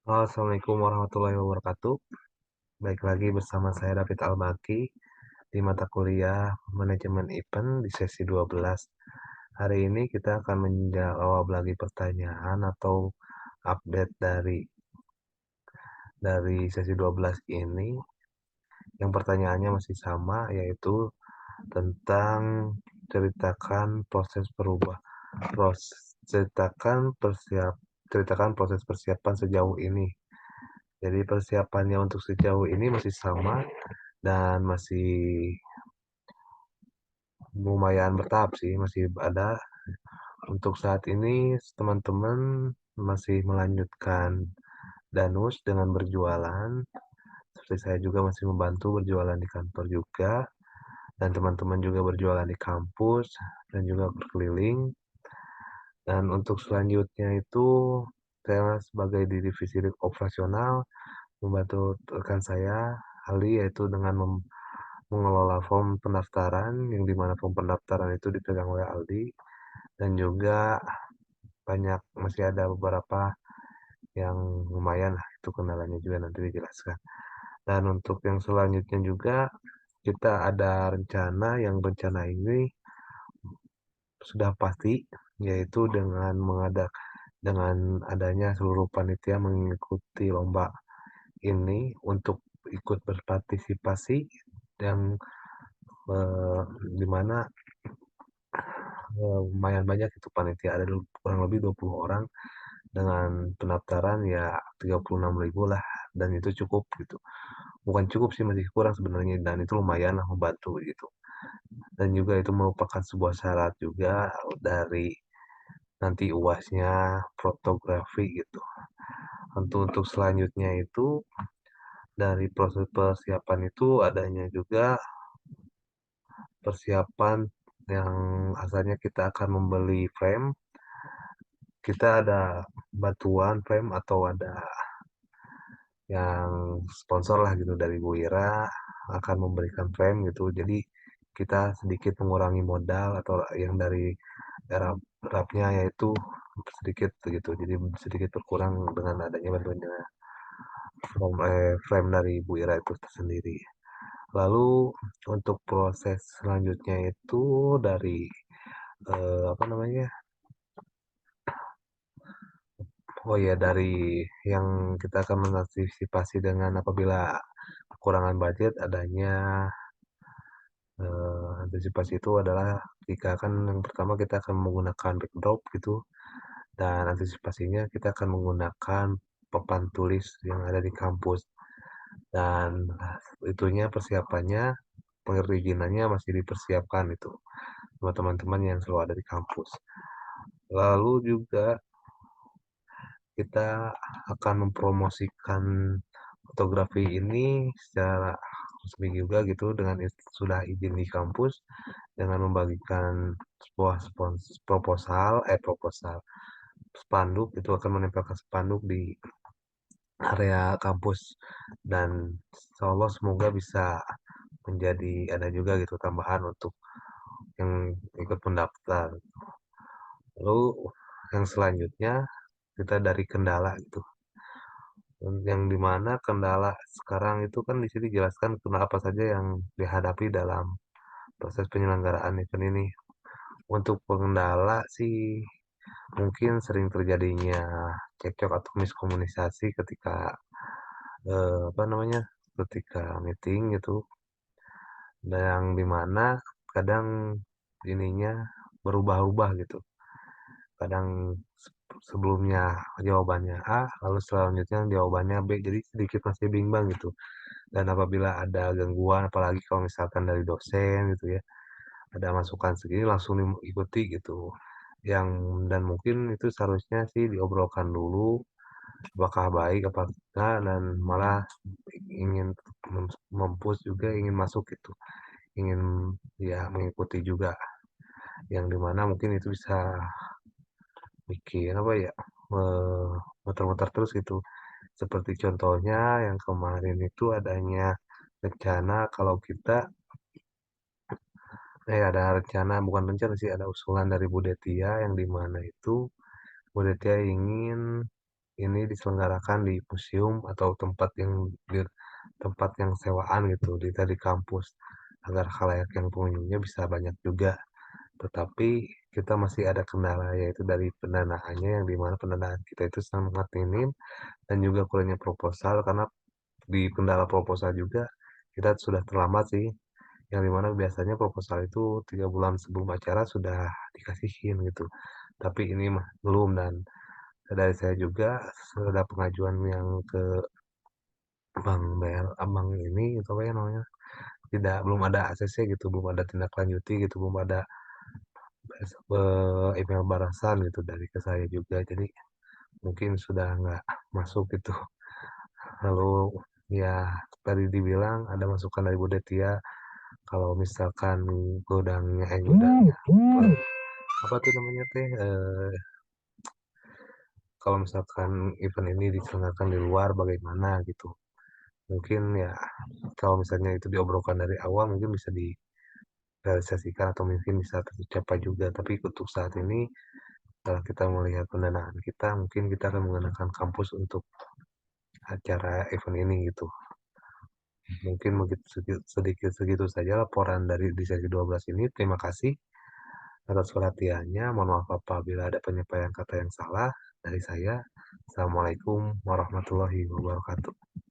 Halo, Assalamualaikum warahmatullahi wabarakatuh. Baik lagi bersama saya David Albaki di mata kuliah Manajemen Event di sesi 12. Hari ini kita akan menjawab lagi pertanyaan atau update dari sesi 12 ini. Yang pertanyaannya masih sama, yaitu tentang ceritakan proses berubah ceritakan proses persiapan sejauh ini. Jadi persiapannya untuk sejauh ini masih sama dan masih lumayan bertahap sih, masih ada. Untuk saat ini teman-teman masih melanjutkan danus dengan berjualan. Seperti saya juga masih membantu berjualan di kantor juga, dan teman-teman juga berjualan di kampus dan juga berkeliling. Dan untuk selanjutnya itu saya sebagai di divisi operasional membantu rekan saya Ali, yaitu dengan mengelola form pendaftaran, yang dimana form pendaftaran itu dipegang oleh Aldi, dan juga masih ada beberapa yang lumayan lah, itu kendalanya juga nanti dijelaskan. Dan untuk yang selanjutnya juga kita ada rencana ini sudah pasti, yaitu dengan adanya seluruh panitia mengikuti lomba ini untuk ikut berpartisipasi, yang eh, dimana lumayan banyak itu panitia, ada kurang lebih 20 orang dengan pendaftaran ya 36.000 lah, dan itu cukup gitu. Bukan cukup sih, masih kurang sebenarnya, dan itu lumayan lah membantu gitu. Dan juga itu merupakan sebuah syarat juga dari nanti UASnya fotografi gitu. Untuk selanjutnya itu dari proses persiapan itu adanya juga persiapan yang asalnya kita akan membeli frame. Kita ada bantuan frame atau ada yang sponsor lah gitu dari Bu Ira akan memberikan frame gitu. Jadi kita sedikit mengurangi modal atau yang dari era rapnya, yaitu sedikit gitu. Jadi sedikit berkurang dengan adanya bantuannya frame dari Bu Ira itu sendiri. Lalu untuk proses selanjutnya itu dari apa namanya? Oh ya, dari yang kita akan mengantisipasi dengan apabila kekurangan budget, adanya antisipasi itu adalah jika kan yang pertama kita akan menggunakan backdrop gitu, dan antisipasinya kita akan menggunakan papan tulis yang ada di kampus, dan itunya persiapannya perizinannya masih dipersiapkan itu sama teman-teman yang selalu ada di kampus. Lalu juga kita akan mempromosikan fotografi ini secara resmi juga gitu, dengan sudah izin di kampus, dengan membagikan sebuah proposal spanduk, itu akan menempelkan spanduk di area kampus, dan insya Allah semoga bisa menjadi ada juga gitu tambahan untuk yang ikut mendaftar. Lalu yang selanjutnya kita dari kendala gitu, yang dimana kendala sekarang itu kan di sini dijelaskan kendala apa saja yang dihadapi dalam proses penyelenggaraan event ini. Untuk pengendala sih mungkin sering terjadinya cekcok atau miskomunikasi ketika apa namanya, ketika meeting gitu, dan yang dimana kadang ininya berubah-ubah gitu. Kadang sebelumnya jawabannya A, lalu selanjutnya jawabannya B, jadi sedikit masih bimbang gitu. Dan apabila ada gangguan, apalagi kalau misalkan dari dosen gitu ya, ada masukan segini langsung diikuti gitu. Yang dan mungkin itu seharusnya sih diobrolkan dulu apakah baik apa enggak, dan malah ingin mempush juga, ingin masuk gitu, ingin ya mengikuti juga, yang dimana mungkin itu bisa bikin apa ya, muter-muter terus gitu. Seperti contohnya yang kemarin itu adanya rencana kalau kita ada rencana, bukan rencana sih, ada usulan dari Bu Detia, yang dimana itu Bu Detia ingin ini diselenggarakan di museum atau tempat yang sewaan gitu di kampus agar khalayak yang pengunjungnya bisa banyak juga. Tetapi kita masih ada kendala yaitu dari pendanaannya yang di mana pendanaan kita itu sangat minim dan juga kurangnya proposal karena di kendala proposal juga kita sudah terlambat sih, yang di mana biasanya proposal itu 3 bulan sebelum acara sudah dikasihin gitu. Tapi ini mah belum dan dari saya juga sudah pengajuan yang ke bank ini gitu apa ya namanya, belum ada ACC gitu, belum ada tindak lanjuti gitu, belum ada email balasan gitu dari ke saya juga. Jadi mungkin sudah nggak masuk gitu. Lalu ya tadi dibilang ada masukan dari Bu Detia kalau misalkan gudangnya apa tuh namanya teh kalau misalkan event ini diselenggarakan di luar bagaimana gitu. Mungkin ya kalau misalnya itu diobrolkan dari awal mungkin bisa direalisasikan atau mungkin bisa tercapai juga. Tapi untuk saat ini setelah kita melihat pendanaan kita, mungkin kita akan menggunakan kampus untuk acara event ini gitu. Mungkin begitu sedikit segitu saja laporan dari di sesi 12 ini. Terima kasih atas perhatiannya. Mohon maaf apabila ada penyampaian kata yang salah dari saya. Assalamualaikum warahmatullahi wabarakatuh.